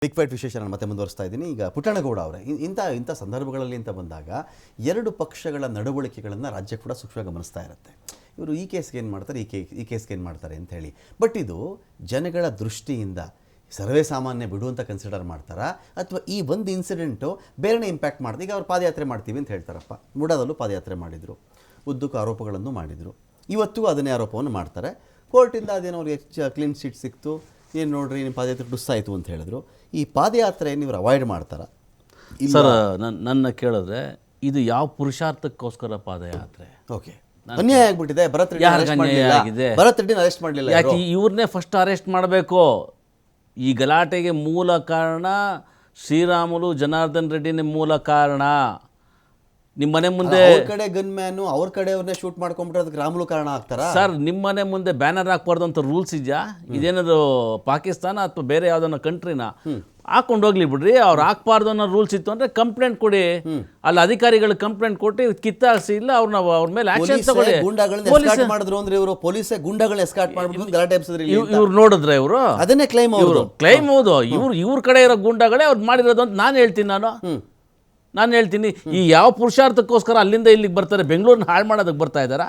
Big fight ವಿಶೇಷ ನಾನು ಮತ್ತೆ ಮುಂದುವರಿಸ್ತಾ ಇದ್ದೀನಿ. ಈಗ ಪುಟ್ಟಣಗೌಡ ಅವರೇ, ಇಂಥ ಸಂದರ್ಭಗಳಲ್ಲಿ ಅಂತ ಬಂದಾಗ ಎರಡು ಪಕ್ಷಗಳ ನಡವಳಿಕೆಗಳನ್ನು ರಾಜ್ಯ ಕೂಡ ಸೂಕ್ಷ್ಮ ಗಮನಿಸ್ತಾ ಇರುತ್ತೆ. ಇವರು ಈ ಕೇಸ್ಗೆ ಏನು ಮಾಡ್ತಾರೆ, ಈ ಕೇಸ್ಗೆ ಏನು ಮಾಡ್ತಾರೆ ಅಂತ ಹೇಳಿ. ಬಟ್ ಇದು ಜನಗಳ ದೃಷ್ಟಿಯಿಂದ ಸರ್ವೇ ಸಾಮಾನ್ಯ ಬಿಡುವಂತ ಕನ್ಸಿಡರ್ ಮಾಡ್ತಾರಾ, ಅಥವಾ ಈ ಒಂದು ಇನ್ಸಿಡೆಂಟು ಬೇರೆನೇ ಇಂಪ್ಯಾಕ್ಟ್ ಮಾಡ್ತಾರೆ? ಈಗ ಅವ್ರು ಪಾದಯಾತ್ರೆ ಮಾಡ್ತೀವಿ ಅಂತ ಹೇಳ್ತಾರಪ್ಪ, ಮುಡಾದಲ್ಲೂ ಪಾದಯಾತ್ರೆ ಮಾಡಿದರು, ಉದ್ದಕ್ಕೂ ಆರೋಪಗಳನ್ನು ಮಾಡಿದರು, ಇವತ್ತು ಅದನ್ನೇ ಆರೋಪವನ್ನು ಮಾಡ್ತಾರೆ. ಕೋರ್ಟಿಂದ ಅದೇನೋ ಅವ್ರಿಗೆ ಕ್ಲೀನ್ ಶೀಟ್ ಸಿಕ್ತು, ಏನು ನೋಡ್ರಿ ನಿಮ್ಮ ಪಾದಯಾತ್ರೆ ಡುಸ್ಸಾಯಿತು ಅಂತ ಹೇಳಿದ್ರು. ಈ ಪಾದಯಾತ್ರೆಯನ್ನು ಇವರು ಅವಾಯ್ಡ್ ಮಾಡ್ತಾರಾ? ಸರ್, ನನ್ನ ಕೇಳಿದ್ರೆ ಇದು ಯಾವ ಪುರುಷಾರ್ಥಕ್ಕೋಸ್ಕರ ಪಾದಯಾತ್ರೆ? ಓಕೆ, ಅನ್ಯಾಯ ಆಗ್ಬಿಟ್ಟಿದೆ. ಭರತ್ ರೆಡ್ಡಿ ಅರೆಸ್ಟ್ ಮಾಡಲಿಲ್ಲ. ಯಾಕೆ ಇವ್ರನ್ನೇ ಫಸ್ಟ್ ಅರೆಸ್ಟ್ ಮಾಡಬೇಕು? ಈ ಗಲಾಟೆಗೆ ಮೂಲ ಕಾರಣ ಶ್ರೀರಾಮುಲು ಜನಾರ್ದನ್ ರೆಡ್ಡಿನೇ ಮೂಲ ಕಾರಣ. ನಿಮ್ಮ ಮನೆ ಮುಂದೆ ಅವ್ರ ಕಡೆ ಗನ್ ಮ್ಯಾನು ಅವ್ರ ಕಡೆಯವ್ರನ್ನೇ ಶೂಟ್ ಮಾಡ್ಕೊಂಡ್ಬಿಟ್ರೆ ಅದಕ್ಕೆ ರಾಮುಲು ಕಾರಣ ಆಗ್ತಾರ? ಸರ್, ನಿಮ್ಮ ಮನೆ ಮುಂದೆ ಬ್ಯಾನರ್ ಹಾಕ್ಬಾರ್ದು ಅಂತ ರೂಲ್ಸ್ ಇದೆಯಾ? ಇದೇನದು ಪಾಕಿಸ್ತಾನ ಅಥವಾ ಬೇರೆ ಯಾವ್ದನ್ನ ಕಂಟ್ರಿನ? ಹಾಕೊಂಡು ಹೋಗ್ಲಿ ಬಿಡ್ರಿ. ಅವ್ರು ಹಾಕ್ಬಾರ್ದು ಅನ್ನೋ ರೂಲ್ಸ್ ಇತ್ತು ಅಂದ್ರೆ ಕಂಪ್ಲೇಂಟ್ ಕೊಡಿ. ಅಲ್ಲಿ ಅಧಿಕಾರಿಗಳು ಕಂಪ್ಲೇಂಟ್ ಕೊಟ್ಟು ಕಿತ್ತಾಸಿ ಇಲ್ಲ ಅವ್ರ ಮೇಲೆ ಆಕ್ಷನ್ ತಗೊಳ್ಳಿ. ಮಾಡಿದ್ರು ಅಂದ್ರೆ ಇವರು ಪೊಲೀಸೇ ಗುಂಡಾಗಳನ್ನ ಎಸ್ಕಾರ್ಟ್ ಮಾಡ್ಬಿಟ್ಟು ಗಲಾಟೆ ಎಬ್ಸಿದ್ರು. ಇವ್ರು ನೋಡಿದ್ರೆ ಇವರು ಅದನ್ನೇ ಕ್ಲೈಮ್ ಹೌದು. ಇವ್ರ ಕಡೆ ಇರೋ ಗುಂಡಾಗಳೇ ಅವ್ರು ಮಾಡಿರೋದು ಅಂತ ನಾನು ಹೇಳ್ತೀನಿ. ಈ ಯಾವ ಪುರುಷಾರ್ಥಕ್ಕೋಸ್ಕರ ಅಲ್ಲಿಂದ ಇಲ್ಲಿಗೆ ಬರ್ತಾರೆ? ಬೆಂಗಳೂರನ್ನ ಹಾಳು ಮಾಡೋದಕ್ಕೆ ಬರ್ತಾ ಇದ್ದಾರಾ?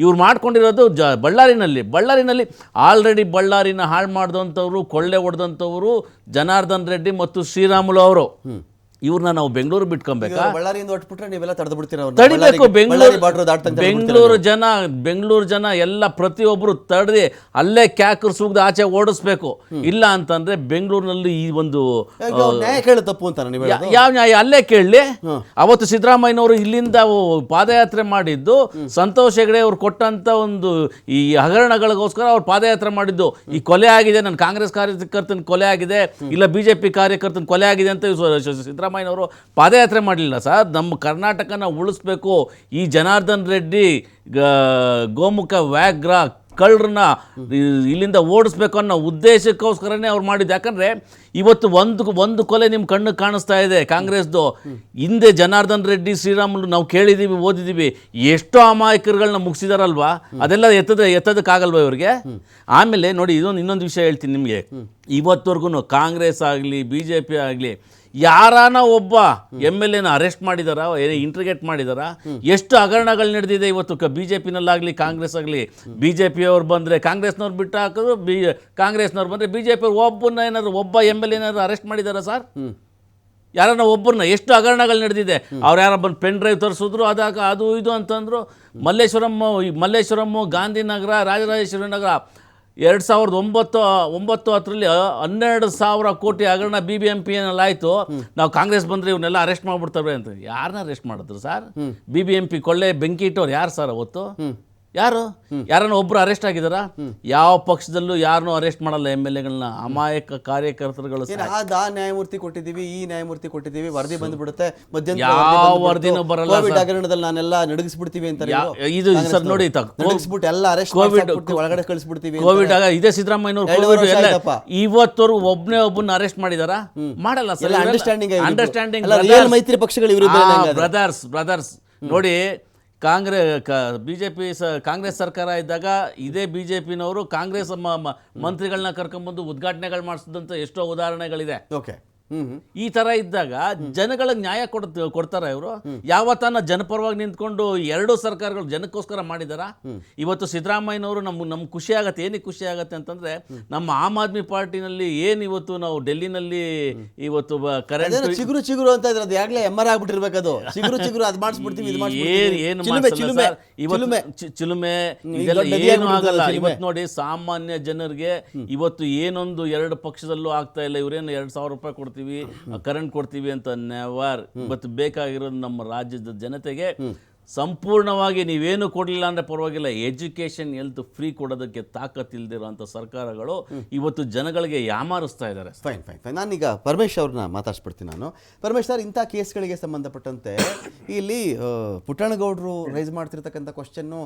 ಇವ್ರು ಮಾಡ್ಕೊಂಡಿರೋದು ಬಳ್ಳಾರಿನಲ್ಲಿ ಆಲ್ರೆಡಿ ಬಳ್ಳಾರಿನ ಹಾಳು ಮಾಡಿದಂಥವ್ರು, ಕೊಳ್ಳೆ ಹೊಡೆದಂಥವ್ರು ಜನಾರ್ದನ್ ರೆಡ್ಡಿ ಮತ್ತು ಶ್ರೀರಾಮುಲು ಅವರು. ಇವ್ರನ್ನ ನಾವು ಬೆಂಗಳೂರು ಬಿಟ್ಕೊಬೇಕಾ? ಬಳ್ಳಾರಿಯಿಂದ ಹೊಟ್ಬಿಟ್ರೆ ನೀವೆಲ್ಲ ತಡಿಬೇಕು. ಬೆಂಗಳೂರು ಜನ ಎಲ್ಲ ಪ್ರತಿಯೊಬ್ಬರು ತಡೆದಿ ಅಲ್ಲೇ ಕ್ಯಾಕರ್ ಸುಗ್ದು ಆಚೆ ಓಡಿಸ್ಬೇಕು. ಇಲ್ಲ ಅಂತಂದ್ರೆ ಬೆಂಗಳೂರಿನಲ್ಲಿ ಈ ಒಂದು ನ್ಯಾಯ ಕೇಳ ತಪ್ಪು ಅಂತ ಯಾವ ನ್ಯಾಯ ಅಲ್ಲೇ ಕೇಳಲಿ? ಅವತ್ತು ಸಿದ್ದರಾಮಯ್ಯನವರು ಇಲ್ಲಿಂದ ಪಾದಯಾತ್ರೆ ಮಾಡಿದ್ದು ಸಂತೋಷ್ ಹೆಗಡೆ ಅವ್ರು ಕೊಟ್ಟಂತ ಒಂದು ಈ ಹಗರಣಗಳಿಗೋಸ್ಕರ ಅವ್ರು ಪಾದಯಾತ್ರೆ ಮಾಡಿದ್ದು. ಈ ಕೊಲೆ ಆಗಿದೆ, ನನ್ನ ಕಾಂಗ್ರೆಸ್ ಕಾರ್ಯಕರ್ತನ ಕೊಲೆ ಆಗಿದೆ, ಇಲ್ಲ ಬಿಜೆಪಿ ಕಾರ್ಯಕರ್ತನ ಕೊಲೆ ಆಗಿದೆ ಅಂತ ಸಿದ್ದರಾಮಯ್ಯನವರು ಪಾದಯಾತ್ರೆ ಮಾಡಲಿಲ್ಲ ಸರ್. ನಮ್ಮ ಕರ್ನಾಟಕನ ಉಳಿಸ್ಬೇಕು, ಈ ಜನಾರ್ದನ್ ರೆಡ್ಡಿ ಗೋಮುಖ ವ್ಯಾಘ್ರ ಕಳ್ಳರನ್ನ ಇಲ್ಲಿಂದ ಓಡಿಸ್ಬೇಕು ಅನ್ನೋ ಉದ್ದೇಶಕ್ಕೋಸ್ಕರನೇ ಅವ್ರು ಮಾಡಿದ್ದು. ಯಾಕಂದರೆ ಇವತ್ತು ಒಂದು ಕೊಲೆ ನಿಮ್ಮ ಕಣ್ಣು ಕಾಣಿಸ್ತಾ ಇದೆ ಕಾಂಗ್ರೆಸ್ದು. ಹಿಂದೆ ಜನಾರ್ದನ್ ರೆಡ್ಡಿ ಶ್ರೀರಾಮುಲು ನಾವು ಕೇಳಿದ್ದೀವಿ, ಓದಿದ್ದೀವಿ, ಎಷ್ಟೋ ಅಮಾಯಕರುಗಳನ್ನ ಮುಗಿಸಿದಾರಲ್ವಾ? ಅದೆಲ್ಲ ಎತ್ತೋದಕ್ಕಾಗಲ್ವ ಇವ್ರಿಗೆ? ಆಮೇಲೆ ನೋಡಿ, ಇನ್ನೊಂದು ವಿಷಯ ಹೇಳ್ತೀನಿ ನಿಮಗೆ. ಇವತ್ತವರೆಗೂ ಕಾಂಗ್ರೆಸ್ ಆಗಲಿ BJP ಆಗಲಿ ಯಾರಾನ ಒಬ್ಬ MLAನ ಅರೆಸ್ಟ್ ಮಾಡಿದಾರ, ಇಂಟ್ರಿಗೇಟ್ ಮಾಡಿದಾರ? ಎಷ್ಟು ಹಗರಣಗಳು ನಡೆದಿದೆ ಇವತ್ತು BJPನಲ್ಲಾಗಲಿ ಕಾಂಗ್ರೆಸ್ ಆಗಲಿ. BJP ಅವ್ರು ಬಂದರೆ ಕಾಂಗ್ರೆಸ್ನವ್ರು ಬಿಟ್ಟು ಹಾಕೋದು, ಕಾಂಗ್ರೆಸ್ನವ್ರು ಬಂದರೆ BJP ಒಬ್ಬ MLA ಏನಾದ್ರು ಅರೆಸ್ಟ್ ಮಾಡಿದಾರ ಸರ್? ಯಾರನ್ನ ಒಬ್ಬರನ್ನ? ಎಷ್ಟು ಹಗರಣಗಳು ನಡೆದಿದೆ. ಅವ್ರು ಯಾರ ಬಂದು ಪೆನ್ ಡ್ರೈವ್ ತರಿಸಿದ್ರು, ಅದು ಇದು ಅಂತಂದ್ರು. ಮಲ್ಲೇಶ್ವರಂ, ಗಾಂಧಿನಗರ, ರಾಜರಾಜೇಶ್ವರಿ ನಗರ 2009-10ರಲ್ಲಿ 12,000 ಕೋಟಿ ಹಗರಣ BBMP ಆಯಿತು. ನಾವು ಕಾಂಗ್ರೆಸ್ ಬಂದರೆ ಇವನ್ನೆಲ್ಲ ಅರೆಸ್ಟ್ ಮಾಡಿಬಿಡ್ತಾರೆ ಅಂತ. ಯಾರನ್ನ ಅರೆಸ್ಟ್ ಮಾಡಿದ್ರು ಸರ್? BBMP ಕೊಳ್ಳೆ ಬೆಂಕಿ ಇಟ್ಟವ್ರು ಯಾರು ಸರ್ ಅವತ್ತು? ಯಾರನ್ನ ಒಬ್ರು ಅರೆಸ್ಟ್ ಆಗಿದಾರ? ಯಾವ ಪಕ್ಷದಲ್ಲೂ ಯಾರನ್ನೂ ಅರೆಸ್ಟ್ ಮಾಡಲ್ಲ MLAಗಳನ್ನ. ಅಮಾಯಕ ಕಾರ್ಯಕರ್ತರುಗಳು. ನ್ಯಾಯಮೂರ್ತಿ ಕೊಟ್ಟಿದ್ದೀವಿ, ಈ ನ್ಯಾಯಮೂರ್ತಿ ಕೊಟ್ಟಿದ್ದೀವಿ, ವರದಿ ಬಂದ್ಬಿಡುತ್ತೆ, ಯಾವ ವರದಿನೂ ಬರಲ್ಲ. ಹಗರಣದಲ್ಲಿ ನಾನೆಲ್ಲ ನಡಗಿಸ್ಬಿಡ್ತೀವಿ ಅಂತ ಇದು ಸರ್ ನೋಡಿ, ಎಲ್ಲ ಅರೆಸ್ಟ್ ಒಳಗಡೆ ಕಳಿಸ್ಬಿಡ್ತೀವಿ. ಕೋವಿಡ್ ಆಗ ಇದೇ ಸಿದ್ದರಾಮಯ್ಯನವರು ಇವತ್ತವರೆಗೂ ಒಬ್ಬನ ಅರೆಸ್ಟ್ ಮಾಡಿದಾರ? ಮಾಡಲ್ಲ ಸರ್. ಅಂಡರ್ಸ್ಟ್ಯಾಂಡಿಂಗ್ ಮೈತ್ರಿ ಪಕ್ಷಗಳು ಬ್ರದರ್ಸ್ ನೋಡಿ. BJP ಕಾಂಗ್ರೆಸ್ ಸರ್ಕಾರ ಇದ್ದಾಗ ಇದೇ BJPನವರು ಕಾಂಗ್ರೆಸ್ ಮಂತ್ರಿಗಳನ್ನ ಕರ್ಕೊಂಡ್ಬಂದು ಉದ್ಘಾಟನೆಗಳು ಮಾಡಿಸಿದಂಥ ಎಷ್ಟೋ ಉದಾಹರಣೆಗಳಿದೆ. ಈ ಥರ ಇದ್ದಾಗ ಜನಗಳಿಗೆ ನ್ಯಾಯ ಕೊಡ್ತಾರ ಇವರು? ಯಾವತ್ತನ ಜನಪರವಾಗಿ ನಿಂತ್ಕೊಂಡು ಎರಡೂ ಸರ್ಕಾರಗಳು ಜನಕ್ಕೋಸ್ಕರ ಮಾಡಿದಾರ? ಇವತ್ತು ಸಿದ್ದರಾಮಯ್ಯನವರು ನಮ್ಮ ಖುಷಿ ಆಗತ್ತೆ. ಏನಕ್ಕೆ ಖುಷಿ ಆಗತ್ತೆ ಅಂತಂದ್ರೆ, ನಮ್ಮ ಆಮ್ ಆದ್ಮಿ ಪಾರ್ಟಿನಲ್ಲಿ ಏನು ಇವತ್ತು ನಾವು ಡೆಲ್ಲಿನಲ್ಲಿ ಇವತ್ತು ಕರೆಂಟ್ ಚಿಗುರು ಅಂತ ಇದ್ರೆ ಅದು ಯಾಗಲೇ MR ಆಗ್ಬಿಟ್ಟಿರ್ಬೇಕು. ಅದು ಚಿಗುರು ಅದು ಮಾಡಿಸ್ಬಿಡ್ತೀವಿ, ಚಿಲುಮೆ ಏನು ಆಗಲ್ಲ. ಇವತ್ತು ನೋಡಿ, ಸಾಮಾನ್ಯ ಜನರಿಗೆ ಇವತ್ತು ಏನೊಂದು ಎರಡು ಪಕ್ಷದಲ್ಲೂ ಆಗ್ತಾ ಇಲ್ಲ. ಇವರೇನು 2,000 ರೂಪಾಯಿ ಕೊಡ್ತೀವಿ, ಕರೆಂಟ್ ಕೊಡ್ತೀವಿ ಅಂತ ನೆವರ್. ಇವತ್ತು ಬೇಕಾಗಿರೋದು ನಮ್ಮ ರಾಜ್ಯದ ಜನತೆಗೆ ಸಂಪೂರ್ಣವಾಗಿ ನೀವೇನು ಕೊಡಲಿಲ್ಲ ಅಂದರೆ ಪರವಾಗಿಲ್ಲ, ಎಜುಕೇಷನ್ ಹೆಲ್ತ್ ಫ್ರೀ ಕೊಡೋದಕ್ಕೆ ತಾಕತ್ತಿಲ್ದಿರೋಂಥ ಸರ್ಕಾರಗಳು ಇವತ್ತು ಜನಗಳಿಗೆ ಯಾಮಾರಿಸ್ತಾ ಇದ್ದಾರೆ. ಫೈನ್. ನಾನೀಗ ಪರಮೇಶ್ ಅವ್ರನ್ನ ಮಾತಾಡ್ಸ್ಬಿಡ್ತೀನಿ. ಪರಮೇಶ್ ಸರ್, ಇಂಥ ಕೇಸ್ಗಳಿಗೆ ಸಂಬಂಧಪಟ್ಟಂತೆ ಇಲ್ಲಿ ಪುಟ್ಟಣಗೌಡರು ರೈಸ್ ಮಾಡ್ತಿರ್ತಕ್ಕಂಥ ಕ್ವಶನ್ನು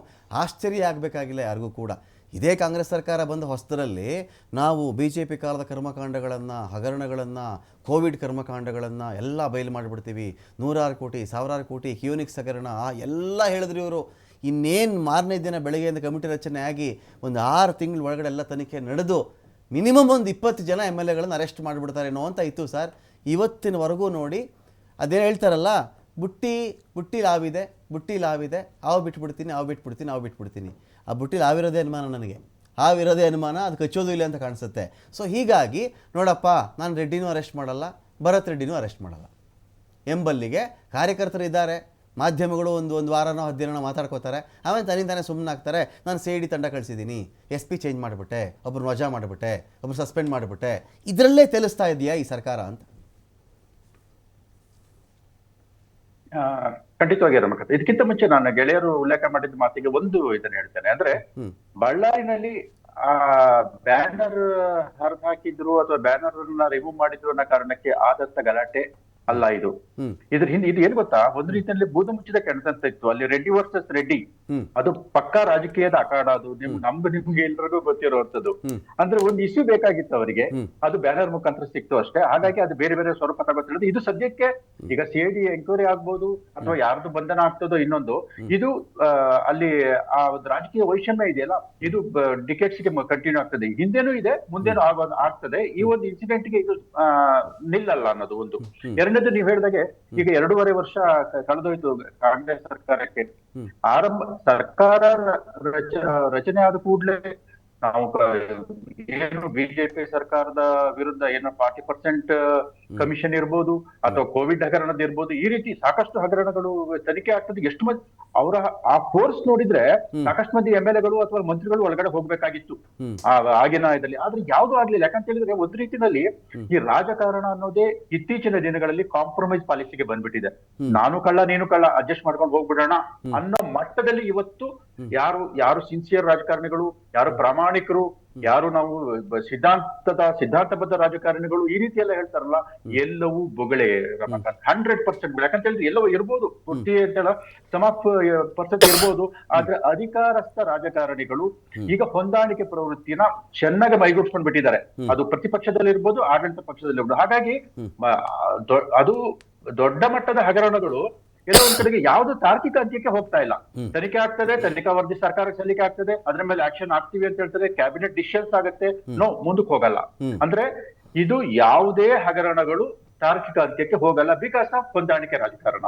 ಆಶ್ಚರ್ಯ ಆಗಬೇಕಾಗಿಲ್ಲ ಯಾರಿಗೂ ಕೂಡ. ಇದೇ ಕಾಂಗ್ರೆಸ್ ಸರ್ಕಾರ ಬಂದ ಹೊಸದರಲ್ಲಿ ನಾವು BJP ಕಾಲದ ಕರ್ಮಕಾಂಡಗಳನ್ನು, ಹಗರಣಗಳನ್ನು, ಕೋವಿಡ್ ಕರ್ಮಕಾಂಡಗಳನ್ನು ಎಲ್ಲ ಬಯಲು ಮಾಡಿಬಿಡ್ತೀವಿ, 100 ಕೋಟಿ 1000 ಕೋಟಿ ಕ್ಯೂನಿಕ್ಸ್ ಹಗರಣ ಎಲ್ಲ ಹೇಳಿದ್ರು ಇವರು. ಇನ್ನೇನು ಮಾರನೇ ದಿನ ಬೆಳಗ್ಗೆಯಿಂದ ಕಮಿಟಿ ರಚನೆ ಆಗಿ ಒಂದು 6 ತಿಂಗಳ ಒಳಗಡೆ ಎಲ್ಲ ತನಿಖೆ ನಡೆದು ಮಿನಿಮಮ್ ಒಂದು 20 ಜನ ಎಮ್ ಎಲ್ ಎಗಳನ್ನು ಅರೆಸ್ಟ್ ಮಾಡಿಬಿಡ್ತಾರೇನೋ ಅಂತ ಇತ್ತು ಸರ್. ಇವತ್ತಿನವರೆಗೂ ನೋಡಿ ಅದೇ ಹೇಳ್ತಾರಲ್ಲ, ಬುಟ್ಟಿ ಲಾವಿದೆ, ಹಾವು ಬಿಟ್ಬಿಡ್ತೀನಿ. ಆ ಬುಟ್ಟಿಲಿ ಹಾವಿರೋದೇ ಅನುಮಾನ, ನನಗೆ ಹಾವಿರೋದೇ ಅನುಮಾನ, ಅದು ಕಚ್ಚೋದು ಇಲ್ಲ ಅಂತ ಕಾಣಿಸುತ್ತೆ. ಸೊ ಹೀಗಾಗಿ ನೋಡಪ್ಪ, ನಾನು ರೆಡ್ಡಿನೂ ಅರೆಸ್ಟ್ ಮಾಡಲ್ಲ, ಭರತ್ ರೆಡ್ಡಿನೂ ಅರೆಸ್ಟ್ ಮಾಡಲ್ಲ ಎಂಬಲ್ಲಿಗೆ ಕಾರ್ಯಕರ್ತರು ಇದ್ದಾರೆ. ಮಾಧ್ಯಮಗಳು ಒಂದು ವಾರನೋ 10 ದಿನನೋ ಮಾತಾಡ್ಕೋತಾರೆ, ಆಮೇಲೆ ತನ್ನಿಂದಾನೆ ಸುಮ್ಮನಾಗ್ತಾರೆ. ನಾನು CID ತಂಡ ಕಳಿಸಿದ್ದೀನಿ, SP ಚೇಂಜ್ ಮಾಡಿಬಿಟ್ಟೆ, ಒಬ್ಬರು ವಜಾ ಮಾಡಿಬಿಟ್ಟೆ, ಒಬ್ಬರು ಸಸ್ಪೆಂಡ್ ಮಾಡಿಬಿಟ್ಟೆ, ಇದರಲ್ಲೇ ತಿಳಿಸ್ತಾ ಇದೆಯಾ ಈ ಸರ್ಕಾರ ಅಂತ? ಖಂಡಿತವಾಗಿ ರಮಕಥೆ. ಇದಕ್ಕಿಂತ ಮುಂಚೆ ನಾನು ಗೆಳೆಯರು ಉಲ್ಲೇಖ ಮಾಡಿದ ಮಾತಿಗೆ ಒಂದು ಇದನ್ನ ಹೇಳ್ತೇನೆ. ಅಂದ್ರೆ ಬಳ್ಳಾರಿನಲ್ಲಿ ಆ ಬ್ಯಾನರ್ ಹರಿದು ಹಾಕಿದ್ರು ಅಥವಾ ಬ್ಯಾನರ್ ಅನ್ನ ರಿಮೂವ್ ಮಾಡಿದ್ರು ಅನ್ನೋ ಕಾರಣಕ್ಕೆ ಆದಂತ ಗಲಾಟೆ ಅಲ್ಲ ಇದು. ಇದ್ರ ಹಿಂದೆ ಇದು ಏನ್ ಗೊತ್ತಾ, ಒಂದು ರೀತಿಯಲ್ಲಿ ಬೂದು ಮುಚ್ಚಿದ ಕೆಣಸಂತ ಇತ್ತು. ಅಲ್ಲಿ ರೆಡ್ಡಿ ವರ್ಸಸ್ ರೆಡ್ಡಿ, ಅದು ಪಕ್ಕಾ ರಾಜಕೀಯದ ಅಖಾಡ. ಅದು ನಿಮ್ಗೆ ಎಲ್ರಿಗೂ ಗೊತ್ತಿರುವಂತದ್ದು. ಅಂದ್ರೆ ಒಂದು ಇಶ್ಯೂ ಬೇಕಾಗಿತ್ತು ಅವರಿಗೆ, ಅದು ಬ್ಯಾನರ್ ಮುಖಾಂತರ ಸಿಕ್ತು ಅಷ್ಟೇ. ಹಾಗಾಗಿ ಅದು ಬೇರೆ ಬೇರೆ ಸ್ವರೂಪ ತಗೋತಿರೋದು. ಇದು ಸದ್ಯಕ್ಕೆ ಈಗ CID ಎಂಕ್ವೈರಿ ಆಗ್ಬೋದು ಅಥವಾ ಯಾರ್ದು ಬಂಧನ ಆಗ್ತದೋ ಇನ್ನೊಂದು. ಇದು ಅಲ್ಲಿ ಆ ಒಂದು ರಾಜಕೀಯ ವೈಷಮ್ಯ ಇದೆಯಲ್ಲ, ಇದು ಡಿಕೆಟ್ಸ್ ಗೆ ಕಂಟಿನ್ಯೂ ಆಗ್ತದೆ. ಹಿಂದೆನೂ ಇದೆ, ಮುಂದೆನೂ ಆಗ್ತದೆ. ಈ ಒಂದು ಇನ್ಸಿಡೆಂಟ್ ಗೆ ಇದು ನಿಲ್ಲಲ್ಲ ಅನ್ನೋದು ಒಂದು. ಎರಡನೇದು ನೀವು ಹೇಳಿದಾಗೆ, ಈಗ 2.5 ವರ್ಷ ಕಳೆದೋಯ್ತು ಕಾಂಗ್ರೆಸ್ ಸರ್ಕಾರಕ್ಕೆ. ಸರ್ಕಾರ ರಚನೆ ಆದ ಕೂಡಲೇ ನಾವು ಏನು ಬಿಜೆಪಿ ಸರ್ಕಾರದ ವಿರುದ್ಧ ಏನೋ 40% ಕಮಿಷನ್ ಇರ್ಬೋದು ಅಥವಾ ಕೋವಿಡ್ ಹಗರಣದ ಇರ್ಬೋದು, ಈ ರೀತಿ ಸಾಕಷ್ಟು ಹಗರಣಗಳು ತನಿಖೆ ಆಗ್ತದೆ. ಎಷ್ಟು ಮಂದಿ ಅವರ ಆ ಫೋರ್ಸ್ ನೋಡಿದ್ರೆ ಸಾಕಷ್ಟು ಮಂದಿ MLA ಗಳು ಅಥವಾ ಮಂತ್ರಿಗಳು ಒಳಗಡೆ ಹೋಗ್ಬೇಕಾಗಿತ್ತು ಆಗಿನ ಇದರಲ್ಲಿ. ಆದ್ರೆ ಯಾವ್ದು ಆಗ್ಲಿಲ್ಲ. ಯಾಕಂತ ಹೇಳಿದ್ರೆ ಒಂದು ರೀತಿಯಲ್ಲಿ ಈ ರಾಜಕಾರಣ ಅನ್ನೋದೇ ಇತ್ತೀಚಿನ ದಿನಗಳಲ್ಲಿ ಕಾಂಪ್ರಮೈಸ್ ಪಾಲಿಸಿಗೆ ಬಂದ್ಬಿಟ್ಟಿದೆ. ನಾನು ಕಳ್ಳ ನೀನು ಕಳ್ಳ, ಅಡ್ಜಸ್ಟ್ ಮಾಡ್ಕೊಂಡು ಹೋಗ್ಬಿಡೋಣ ಅನ್ನೋ ಮಟ್ಟದಲ್ಲಿ ಇವತ್ತು ಯಾರು ಸಿನ್ಸಿಯರ್ ರಾಜಕಾರಣಿಗಳು, ಯಾರು ಪ್ರಾಮಾಣಿಕರು, ಯಾರು ನಾವು ಸಿದ್ಧಾಂತಬದ್ಧ ರಾಜಕಾರಣಿಗಳು ಈ ರೀತಿ ಎಲ್ಲ ಹೇಳ್ತಾರಲ್ಲ, ಎಲ್ಲವೂ ಬೊಗಳೆ ರಮಕಾಂತ್. 100% ಯಾಕಂತ ಹೇಳಿದ್ರೆ ಎಲ್ಲವೂ ಇರ್ಬೋದು, 40% ಇರ್ಬೋದು. ಆದ್ರೆ ಅಧಿಕಾರಸ್ಥ ರಾಜಕಾರಣಿಗಳು ಈಗ ಹೊಂದಾಣಿಕೆ ಪ್ರವೃತ್ತಿನ ಚೆನ್ನಾಗಿ ಮೈಗೂಡ್ಸ್ಕೊಂಡ್ ಬಿಟ್ಟಿದ್ದಾರೆ. ಅದು ಪ್ರತಿಪಕ್ಷದಲ್ಲಿ ಇರ್ಬೋದು, ಆಡಳಿತ ಪಕ್ಷದಲ್ಲಿ ಇರ್ಬೋದು. ಹಾಗಾಗಿ ಅದು ದೊಡ್ಡ ಮಟ್ಟದ ಹಗರಣಗಳು ಎಲ್ಲೋ ಒಂದ್ ಕಡೆಗೆ ಯಾವ್ದು ತಾರ್ಕಿಕ ಅಂತ್ಯಕ್ಕೆ ಹೋಗ್ತಾ ಇಲ್ಲ. ತನಿಖೆ ಆಗ್ತದೆ, ತನಿಖಾ ವರದಿ ಸರ್ಕಾರಕ್ಕೆ ಸಲ್ಲಿಕೆ ಆಗ್ತದೆ, ಅದ್ರ ಮೇಲೆ ಆಕ್ಷನ್ ಆಗ್ತೀವಿ ಅಂತ ಹೇಳ್ತದೆ, ಕ್ಯಾಬಿನೆಟ್ ಡಿಸಿಷನ್ಸ್ ಆಗುತ್ತೆ, ಮುಂದಕ್ಕೆ ಹೋಗಲ್ಲ. ಅಂದ್ರೆ ಇದು ಯಾವುದೇ ಹಗರಣಗಳು ತಾರ್ಕಿಕ ಅಂತ್ಯಕ್ಕೆ ಹೋಗಲ್ಲ, ಬಿಕಾಸ್ ಆಫ್ ಹೊಂದಾಣಿಕೆ ರಾಜಕಾರಣ.